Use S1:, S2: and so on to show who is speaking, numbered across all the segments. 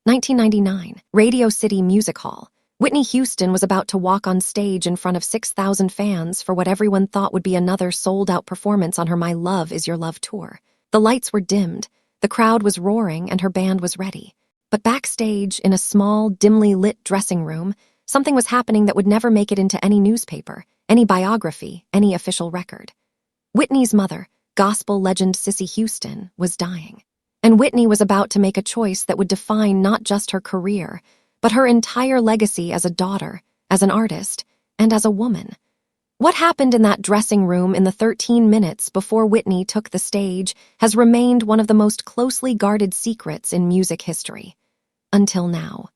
S1: 1999, Radio City Music Hall. Whitney Houston was about to walk on stage in front of 6,000 fans for what everyone thought would be another sold-out performance on her My Love Is Your Love tour. The lights were dimmed, the crowd was roaring, and her band was ready. But backstage, in a small, dimly lit dressing room, something was happening that would never make it into any newspaper, any biography, any official record. Whitney's mother, gospel legend Cissy Houston, was dying. And Whitney was about to make a choice that would define not just her career, but her entire legacy as a daughter, as an artist, and as a woman. What happened in that dressing room in the 13 minutes before Whitney took the stage has remained one of the most closely guarded secrets in music history. Until now.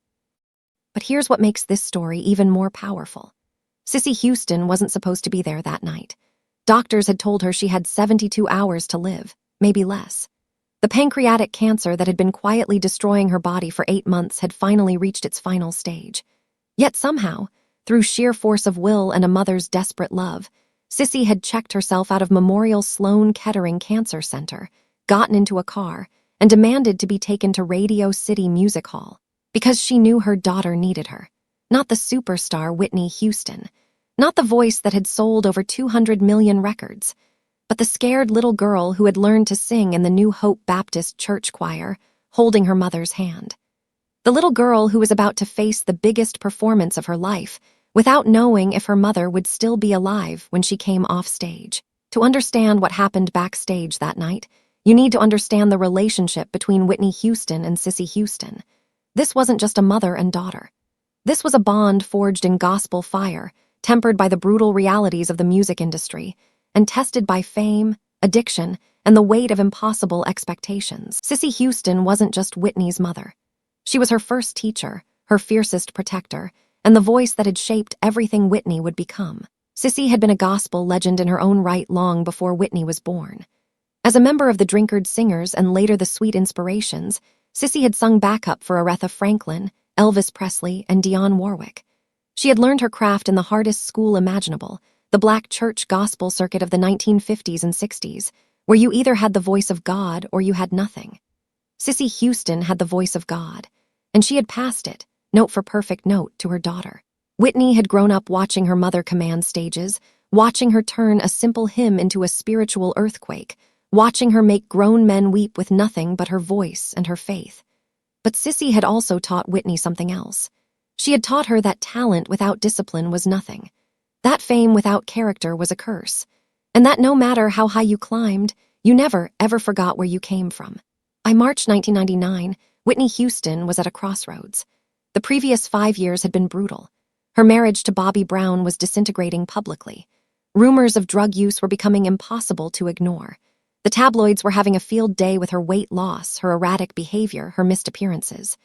S1: But here's what makes this story even more powerful. Cissy Houston wasn't supposed to be there that night. Doctors had told her she had 72 hours to live, maybe less. The pancreatic cancer that had been quietly destroying her body for 8 months had finally reached its final stage. Yet somehow, through sheer force of will and a mother's desperate love, Cissy had checked herself out of Memorial Sloan Kettering Cancer Center, gotten into a car, and demanded to be taken to Radio City Music Hall, because she knew her daughter needed her. Not the superstar Whitney Houston, not the voice that had sold over 200 million records, but the scared little girl who had learned to sing in the New Hope Baptist Church choir, holding her mother's hand. The little girl who was about to face the biggest performance of her life, without knowing if her mother would still be alive when she came off stage. To understand what happened backstage that night, you need to understand the relationship between Whitney Houston and Cissy Houston. This wasn't just a mother and daughter. This was a bond forged in gospel fire, tempered by the brutal realities of the music industry, and tested by fame, addiction, and the weight of impossible expectations. Cissy Houston wasn't just Whitney's mother. She was her first teacher, her fiercest protector, and the voice that had shaped everything Whitney would become. Cissy had been a gospel legend in her own right long before Whitney was born. As a member of the Drinkard Singers and later the Sweet Inspirations, Cissy had sung backup for Aretha Franklin, Elvis Presley, and Dionne Warwick. She had learned her craft in the hardest school imaginable, the black church gospel circuit of the 1950s and 60s, where you either had the voice of God or you had nothing. Cissy Houston had the voice of God, and she had passed it, note for perfect note, to her daughter. Whitney had grown up watching her mother command stages, watching her turn a simple hymn into a spiritual earthquake, watching her make grown men weep with nothing but her voice and her faith. But Cissy had also taught Whitney something else. She had taught her that talent without discipline was nothing. That fame without character was a curse, and that no matter how high you climbed, you never, ever forgot where you came from. By March 1999, Whitney Houston was at a crossroads. The previous 5 years had been brutal. Her marriage to Bobby Brown was disintegrating publicly. Rumors of drug use were becoming impossible to ignore. The tabloids were having a field day with her weight loss, her erratic behavior, her missed appearances.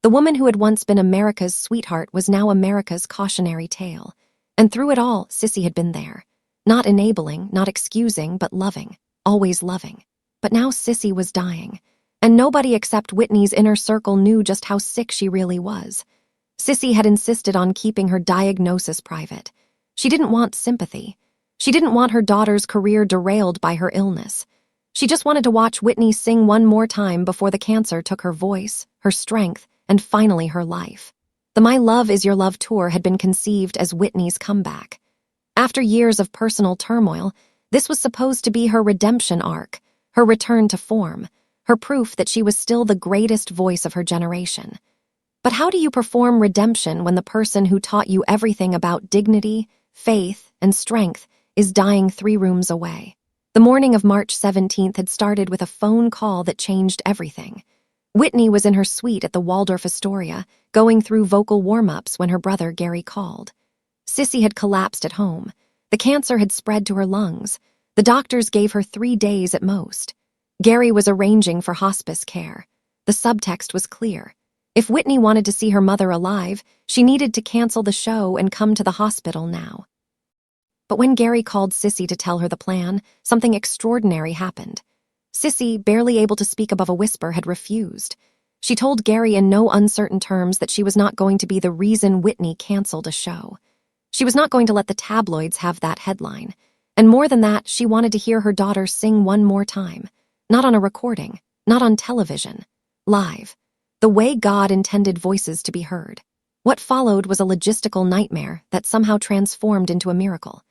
S1: The woman who had once been America's sweetheart was now America's cautionary tale. And through it all, Cissy had been there. Not enabling, not excusing, but loving. Always loving. But now Cissy was dying. And nobody except Whitney's inner circle knew just how sick she really was. Cissy had insisted on keeping her diagnosis private. She didn't want sympathy. She didn't want her daughter's career derailed by her illness. She just wanted to watch Whitney sing one more time before the cancer took her voice, her strength, and finally her life. The My Love Is Your Love tour had been conceived as Whitney's comeback. After years of personal turmoil, this was supposed to be her redemption arc, her return to form, her proof that she was still the greatest voice of her generation. But how do you perform redemption when the person who taught you everything about dignity, faith, and strength is dying 3 rooms away? The morning of March 17th had started with a phone call that changed everything. Whitney was in her suite at the Waldorf Astoria, going through vocal warm-ups when her brother Gary called. Cissy had collapsed at home. The cancer had spread to her lungs. The doctors gave her 3 days at most. Gary was arranging for hospice care. The subtext was clear. If Whitney wanted to see her mother alive, she needed to cancel the show and come to the hospital now. But when Gary called Cissy to tell her the plan, something extraordinary happened. Cissy, barely able to speak above a whisper, had refused. She told Gary in no uncertain terms that she was not going to be the reason Whitney canceled a show. She was not going to let the tabloids have that headline. And more than that, she wanted to hear her daughter sing one more time. Not on a recording, not on television. Live. the way God intended voices to be heard. What followed was a logistical nightmare that somehow transformed into a miracle.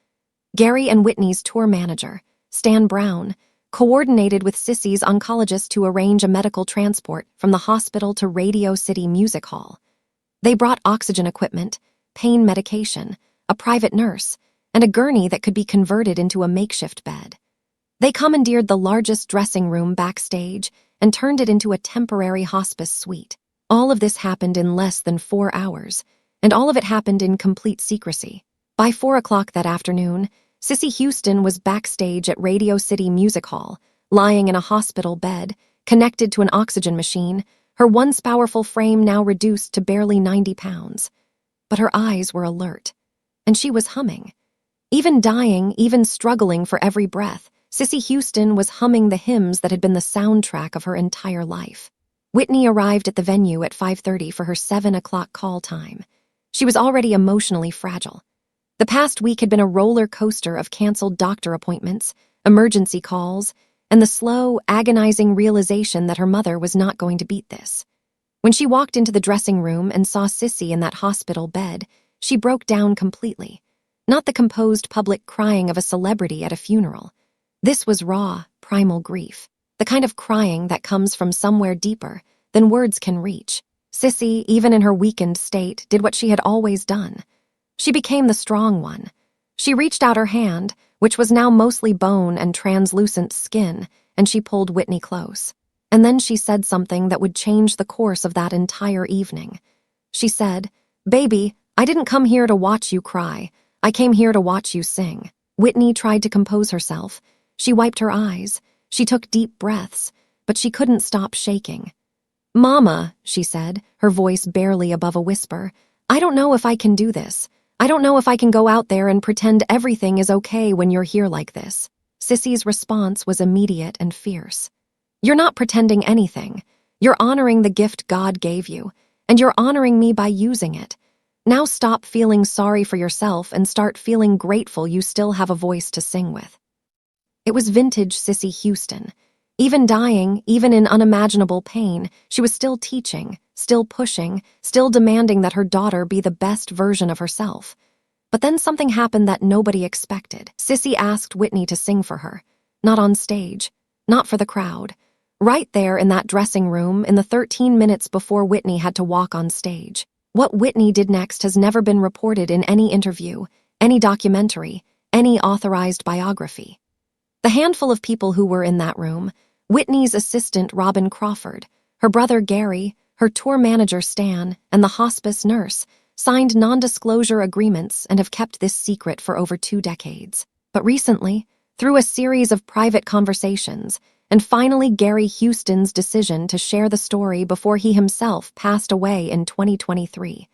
S1: Gary and Whitney's tour manager, Stan Brown, coordinated with Cissy's oncologist to arrange a medical transport from the hospital to Radio City Music Hall. They brought oxygen equipment, pain medication, a private nurse, and a gurney that could be converted into a makeshift bed. They commandeered the largest dressing room backstage and turned it into a temporary hospice suite. All of this happened in less than 4 hours, and all of it happened in complete secrecy. By 4 o'clock that afternoon, Cissy Houston was backstage at Radio City Music Hall, lying in a hospital bed, connected to an oxygen machine, her once powerful frame now reduced to barely 90 pounds. But her eyes were alert, and she was humming. Even dying, even struggling for every breath, Cissy Houston was humming the hymns that had been the soundtrack of her entire life. Whitney arrived at the venue at 5:30 for her 7 o'clock call time. She was already emotionally fragile. The past week had been a roller coaster of canceled doctor appointments, emergency calls, and the slow, agonizing realization that her mother was not going to beat this. When she walked into the dressing room and saw Cissy in that hospital bed, she broke down completely. Not the composed public crying of a celebrity at a funeral. This was raw, primal grief, the kind of crying that comes from somewhere deeper than words can reach. Cissy, even in her weakened state, did what she had always done. She became the strong one. She reached out her hand, which was now mostly bone and translucent skin, and she pulled Whitney close. And then she said something that would change the course of that entire evening. She said, "Baby, I didn't come here to watch you cry. I came here to watch you sing." Whitney tried to compose herself. She wiped her eyes. She took deep breaths, but she couldn't stop shaking. "Mama," she said, her voice barely above a whisper, "I don't know if I can do this. I don't know if I can go out there and pretend everything is okay when you're here like this." Cissy's response was immediate and fierce. "You're not pretending anything. You're honoring the gift God gave you, and you're honoring me by using it. Now stop feeling sorry for yourself and start feeling grateful you still have a voice to sing with." It was vintage Cissy Houston. Even dying, even in unimaginable pain, she was still teaching, still pushing, still demanding that her daughter be the best version of herself. But then something happened that nobody expected. Cissy asked Whitney to sing for her. Not on stage, not for the crowd. Right there in that dressing room in the 13 minutes before Whitney had to walk on stage. What Whitney did next has never been reported in any interview, any documentary, any authorized biography. The handful of people who were in that room, Whitney's assistant Robin Crawford, her brother Gary, her tour manager Stan, and the hospice nurse, signed non-disclosure agreements and have kept this secret for over 2 decades. But recently, through a series of private conversations, and finally Gary Houston's decision to share the story before he himself passed away in 2023,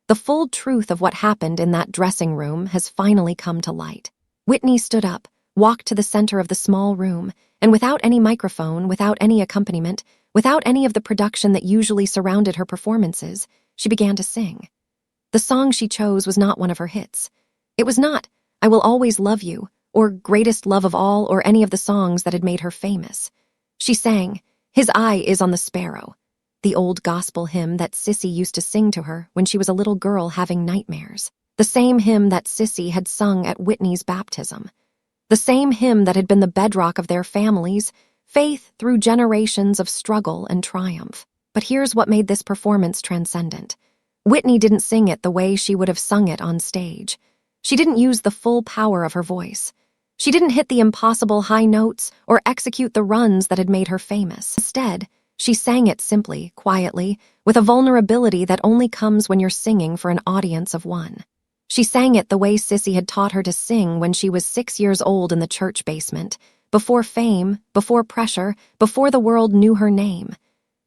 S1: the full truth of what happened in that dressing room has finally come to light. Whitney stood up, walked to the center of the small room, and without any microphone, without any accompaniment, without any of the production that usually surrounded her performances, she began to sing. The song she chose was not one of her hits. It was not "I Will Always Love You" or "Greatest Love of All" or any of the songs that had made her famous. She sang "His Eye is on the Sparrow," the old gospel hymn that Cissy used to sing to her when she was a little girl having nightmares. The same hymn that Cissy had sung at Whitney's baptism. The same hymn that had been the bedrock of their families, faith through generations of struggle and triumph. But here's what made this performance transcendent. Whitney didn't sing it the way she would have sung it on stage. She didn't use the full power of her voice. She didn't hit the impossible high notes or execute the runs that had made her famous. Instead, she sang it simply, quietly, with a vulnerability that only comes when you're singing for an audience of one. She sang it the way Cissy had taught her to sing when she was 6 years old in the church basement, before fame, before pressure, before the world knew her name.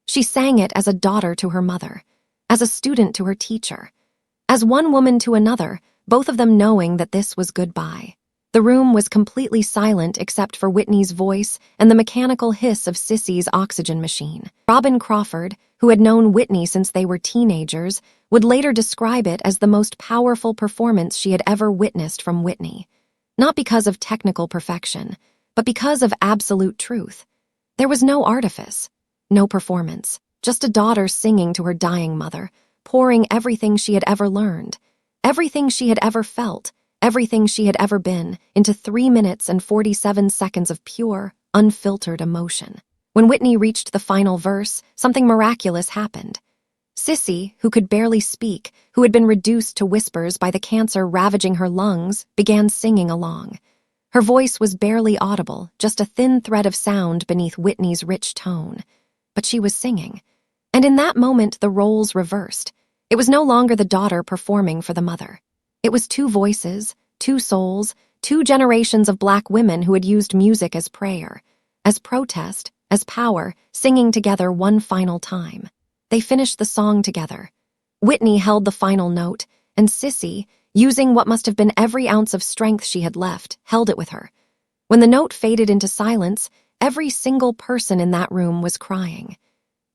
S1: She sang it as a daughter to her mother, as a student to her teacher, as one woman to another, both of them knowing that this was goodbye. The room was completely silent except for Whitney's voice and the mechanical hiss of Cissy's oxygen machine. Robin Crawford, who had known Whitney since they were teenagers, would later describe it as the most powerful performance she had ever witnessed from Whitney. Not because of technical perfection, but because of absolute truth. There was no artifice, no performance, Just a daughter singing to her dying mother, pouring everything she had ever learned, everything she had ever felt, everything she had ever been, into 3 minutes and 47 seconds of pure, unfiltered emotion. When Whitney reached the final verse, something miraculous happened. Cissy, who could barely speak, who had been reduced to whispers by the cancer ravaging her lungs, began singing along. Her voice was barely audible, just a thin thread of sound beneath Whitney's rich tone. But she was singing. And in that moment, the roles reversed. It was no longer the daughter performing for the mother. It was two voices, two souls, two generations of Black women who had used music as prayer, as protest, as power, singing together one final time. They finished the song together. Whitney held the final note, and Cissy, using what must have been every ounce of strength she had left, held it with her. When the note faded into silence, every single person in that room was crying.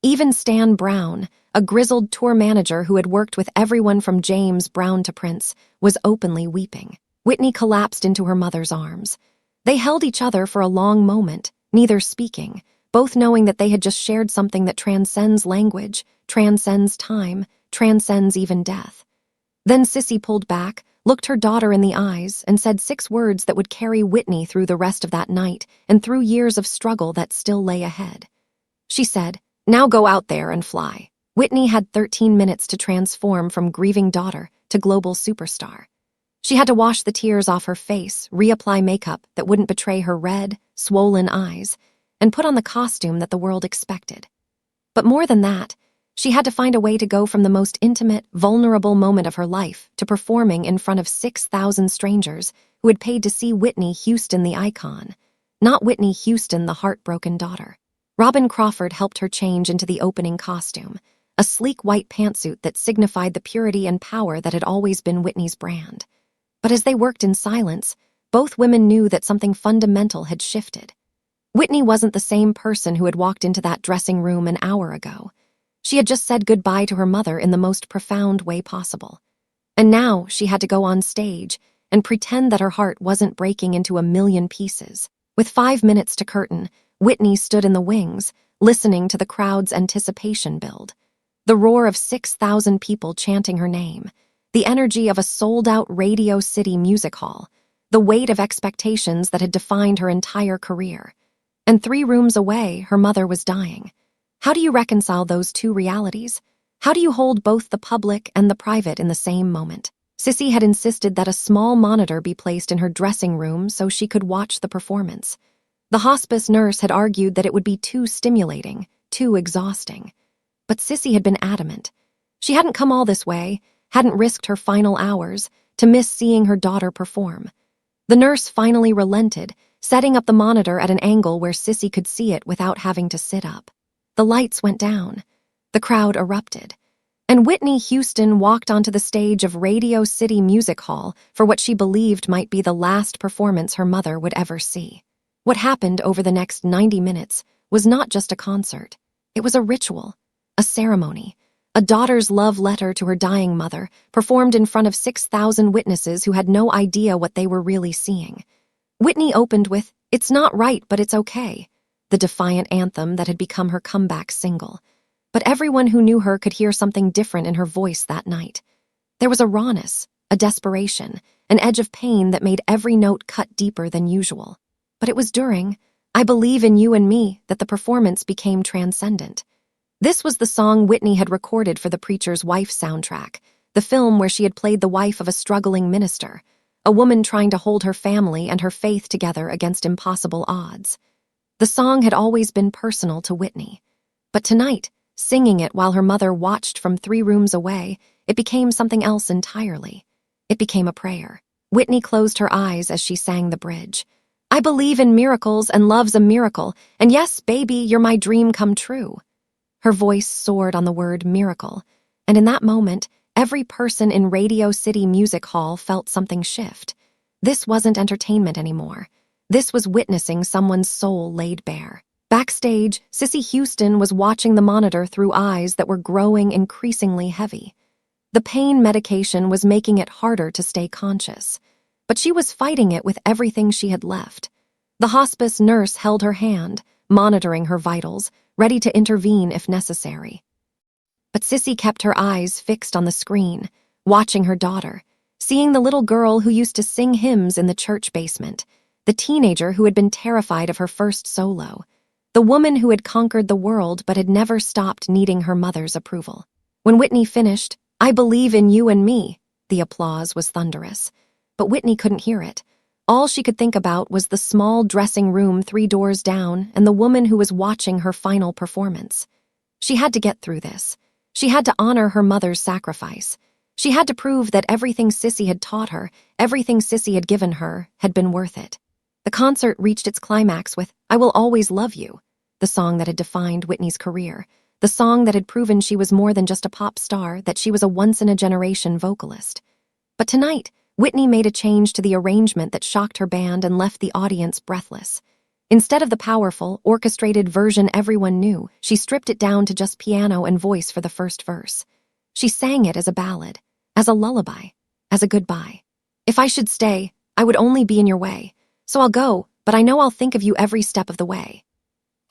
S1: Even Stan Brown, a grizzled tour manager who had worked with everyone from James Brown to Prince, was openly weeping. Whitney collapsed into her mother's arms. They held each other for a long moment, neither speaking, both knowing that they had just shared something that transcends language, transcends time, transcends even death. Then Cissy pulled back, looked her daughter in the eyes, and said 6 words that would carry Whitney through the rest of that night and through years of struggle that still lay ahead. She said, "Now go out there and fly." Whitney had 13 minutes to transform from grieving daughter to global superstar. She had to wash the tears off her face, reapply makeup that wouldn't betray her red, swollen eyes, and put on the costume that the world expected. But more than that, she had to find a way to go from the most intimate, vulnerable moment of her life to performing in front of 6,000 strangers who had paid to see Whitney Houston the icon, not Whitney Houston the heartbroken daughter. Robin Crawford helped her change into the opening costume, a sleek white pantsuit that signified the purity and power that had always been Whitney's brand. But as they worked in silence, both women knew that something fundamental had shifted. Whitney wasn't the same person who had walked into that dressing room an hour ago. She had just said goodbye to her mother in the most profound way possible. And now she had to go on stage and pretend that her heart wasn't breaking into a million pieces. With 5 minutes to curtain, Whitney stood in the wings, listening to the crowd's anticipation build. The roar of 6,000 people chanting her name, the energy of a sold-out Radio City music hall, the weight of expectations that had defined her entire career. And 3 rooms away, her mother was dying. How do you reconcile those two realities? How do you hold both the public and the private in the same moment? Cissy had insisted that a small monitor be placed in her dressing room so she could watch the performance. The hospice nurse had argued that it would be too stimulating, too exhausting. But Cissy had been adamant. She hadn't come all this way, hadn't risked her final hours, to miss seeing her daughter perform. The nurse finally relented, setting up the monitor at an angle where Cissy could see it without having to sit up. The lights went down. The crowd erupted. And Whitney Houston walked onto the stage of Radio City Music Hall for what she believed might be the last performance her mother would ever see. What happened over the next 90 minutes was not just a concert. It was a ritual, a ceremony, a daughter's love letter to her dying mother, performed in front of 6,000 witnesses who had no idea what they were really seeing. Whitney opened with, "It's not right, but it's okay," the defiant anthem that had become her comeback single. But everyone who knew her could hear something different in her voice that night. There was a rawness, a desperation, an edge of pain that made every note cut deeper than usual. But it was during "I Believe in You and Me" that the performance became transcendent. This was the song Whitney had recorded for The Preacher's Wife soundtrack, the film where she had played the wife of a struggling minister, a woman trying to hold her family and her faith together against impossible odds. The song had always been personal to Whitney. But tonight, singing it while her mother watched from 3 rooms away, it became something else entirely. It became a prayer. Whitney closed her eyes as she sang the bridge. "I believe in miracles and love's a miracle, and yes, baby, you're my dream come true." Her voice soared on the word miracle, and in that moment, every person in Radio City Music Hall felt something shift. This wasn't entertainment anymore. This was witnessing someone's soul laid bare. Backstage, Cissy Houston was watching the monitor through eyes that were growing increasingly heavy. The pain medication was making it harder to stay conscious, but she was fighting it with everything she had left. The hospice nurse held her hand, monitoring her vitals, ready to intervene if necessary. But Cissy kept her eyes fixed on the screen, watching her daughter, seeing the little girl who used to sing hymns in the church basement, the teenager who had been terrified of her first solo, the woman who had conquered the world but had never stopped needing her mother's approval. When Whitney finished, "I believe in you and me," the applause was thunderous. But Whitney couldn't hear it. All she could think about was the small dressing room 3 doors down and the woman who was watching her final performance. She had to get through this. She had to honor her mother's sacrifice. She had to prove that everything Cissy had taught her, everything Cissy had given her, had been worth it. The concert reached its climax with "I Will Always Love You," the song that had defined Whitney's career, the song that had proven she was more than just a pop star, that she was a once-in-a-generation vocalist. But tonight, Whitney made a change to the arrangement that shocked her band and left the audience breathless. Instead of the powerful, orchestrated version everyone knew, she stripped it down to just piano and voice for the first verse. She sang it as a ballad, as a lullaby, as a goodbye. "If I should stay, I would only be in your way. So I'll go, but I know I'll think of you every step of the way."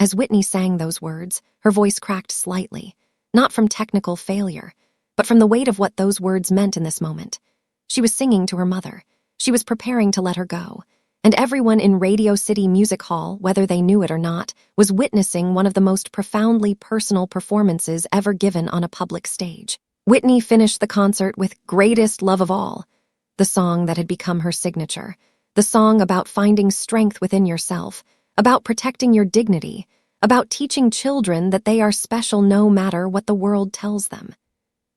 S1: As Whitney sang those words, her voice cracked slightly, not from technical failure, but from the weight of what those words meant in this moment. She was singing to her mother. She was preparing to let her go. And everyone in Radio City Music Hall, whether they knew it or not, was witnessing one of the most profoundly personal performances ever given on a public stage. Whitney finished the concert with "Greatest Love of All," the song that had become her signature, the song about finding strength within yourself, about protecting your dignity, about teaching children that they are special no matter what the world tells them.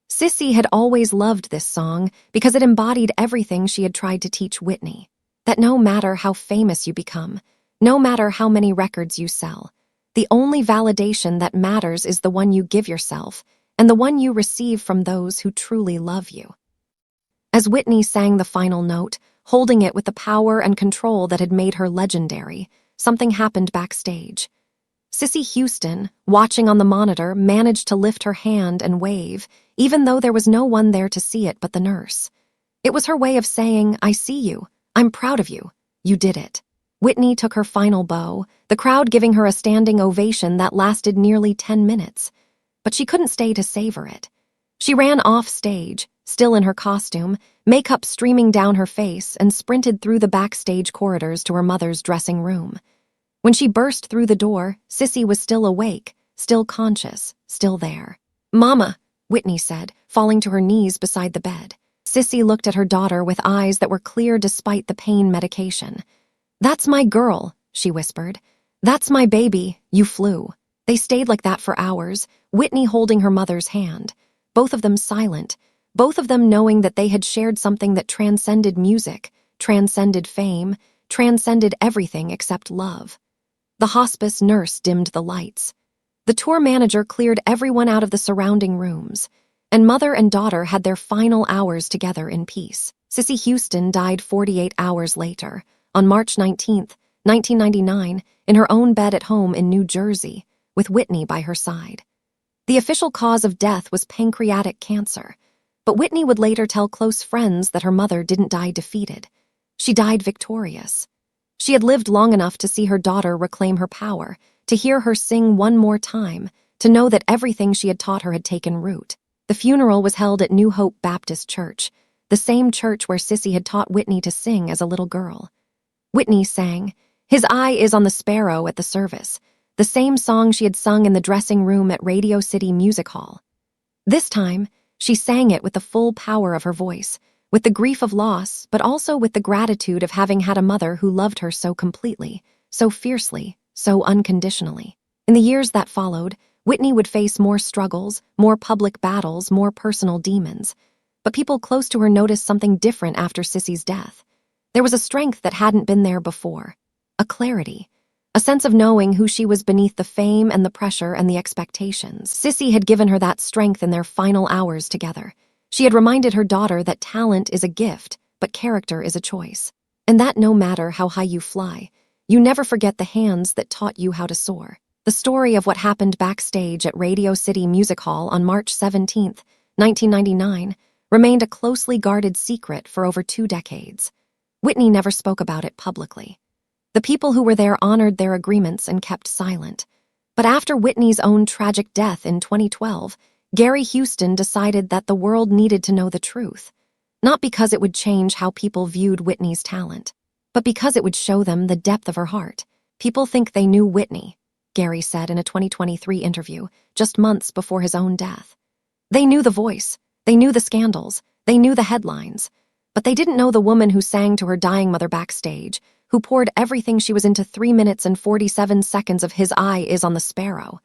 S1: Cissy had always loved this song because it embodied everything she had tried to teach Whitney. That no matter how famous you become, no matter how many records you sell, the only validation that matters is the one you give yourself and the one you receive from those who truly love you. As Whitney sang the final note, holding it with the power and control that had made her legendary, something happened backstage. Cissy Houston, watching on the monitor, managed to lift her hand and wave, even though there was no one there to see it but the nurse. It was her way of saying, "I see you. I'm proud of you. You did it." Whitney took her final bow, the crowd giving her a standing ovation that lasted nearly 10 minutes. But she couldn't stay to savor it. She ran off stage, still in her costume, makeup streaming down her face, and sprinted through the backstage corridors to her mother's dressing room. When she burst through the door, Cissy was still awake, still conscious, still there. "Mama," Whitney said, falling to her knees beside the bed. Cissy looked at her daughter with eyes that were clear despite the pain medication. "That's my girl," she whispered. "That's my baby. You flew." They stayed like that for hours, Whitney holding her mother's hand, both of them silent, both of them knowing that they had shared something that transcended music, transcended fame, transcended everything except love. The hospice nurse dimmed the lights. The tour manager cleared everyone out of the surrounding rooms, and mother and daughter had their final hours together in peace. Cissy Houston died 48 hours later, on March 19, 1999, in her own bed at home in New Jersey, with Whitney by her side. The official cause of death was pancreatic cancer, but Whitney would later tell close friends that her mother didn't die defeated. She died victorious. She had lived long enough to see her daughter reclaim her power, to hear her sing one more time, to know that everything she had taught her had taken root. The funeral was held at New Hope Baptist Church, the same church where Cissy had taught Whitney to sing as a little girl. Whitney sang, "His Eye is on the Sparrow" at the service, the same song she had sung in the dressing room at Radio City Music Hall. This time, she sang it with the full power of her voice, with the grief of loss, but also with the gratitude of having had a mother who loved her so completely, so fiercely, so unconditionally. In the years that followed, Whitney would face more struggles, more public battles, more personal demons. But people close to her noticed something different after Cissy's death. There was a strength that hadn't been there before, a clarity, a sense of knowing who she was beneath the fame and the pressure and the expectations. Cissy had given her that strength in their final hours together. She had reminded her daughter that talent is a gift, but character is a choice. And that no matter how high you fly, you never forget the hands that taught you how to soar. The story of what happened backstage at Radio City Music Hall on March 17, 1999, remained a closely guarded secret for over 2 decades. Whitney never spoke about it publicly. The people who were there honored their agreements and kept silent. But after Whitney's own tragic death in 2012, Gary Houston decided that the world needed to know the truth. Not because it would change how people viewed Whitney's talent, but because it would show them the depth of her heart. People think they knew Whitney, Gary said in a 2023 interview, just months before his own death. They knew the voice, they knew the scandals, they knew the headlines, but they didn't know the woman who sang to her dying mother backstage, who poured everything she was into 3 minutes and 47 seconds of His Eye is on the Sparrow,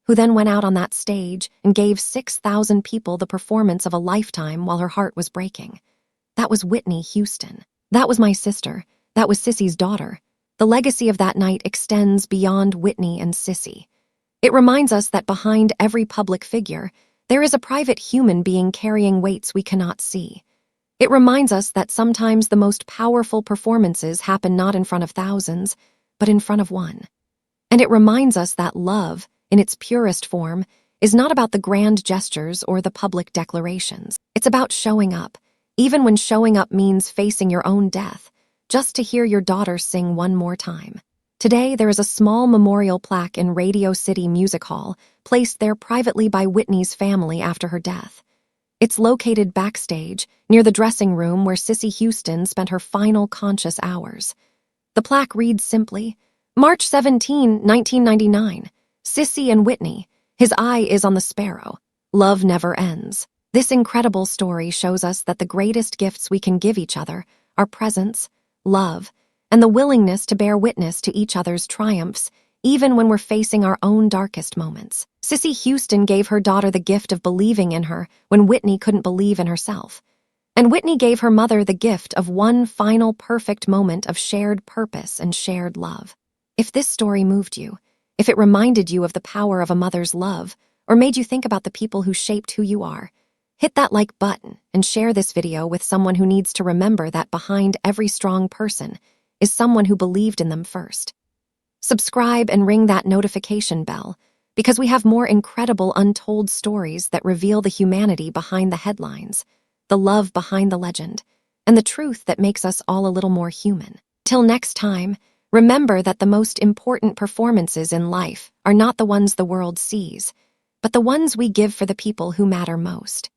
S1: who then went out on that stage and gave 6,000 people the performance of a lifetime while her heart was breaking. That was Whitney Houston. That was my sister. That was Cissy's daughter. The legacy of that night extends beyond Whitney and Cissy. It reminds us that behind every public figure, there is a private human being carrying weights we cannot see. It reminds us that sometimes the most powerful performances happen not in front of thousands, but in front of one. And it reminds us that love, in its purest form, is not about the grand gestures or the public declarations. It's about showing up, even when showing up means facing your own death, just to hear your daughter sing one more time. Today, there is a small memorial plaque in Radio City Music Hall, placed there privately by Whitney's family after her death. It's located backstage, near the dressing room where Cissy Houston spent her final conscious hours. The plaque reads simply, March 17, 1999, Cissy and Whitney, His Eye is on the Sparrow. Love never ends. This incredible story shows us that the greatest gifts we can give each other are presence, love, and the willingness to bear witness to each other's triumphs, even when we're facing our own darkest moments. Cissy Houston gave her daughter the gift of believing in her when Whitney couldn't believe in herself. And Whitney gave her mother the gift of one final perfect moment of shared purpose and shared love. If this story moved you, if it reminded you of the power of a mother's love, or made you think about the people who shaped who you are, hit that like button and share this video with someone who needs to remember that behind every strong person is someone who believed in them first. Subscribe and ring that notification bell, because we have more incredible untold stories that reveal the humanity behind the headlines, the love behind the legend, and the truth that makes us all a little more human. Till next time, remember that the most important performances in life are not the ones the world sees, but the ones we give for the people who matter most.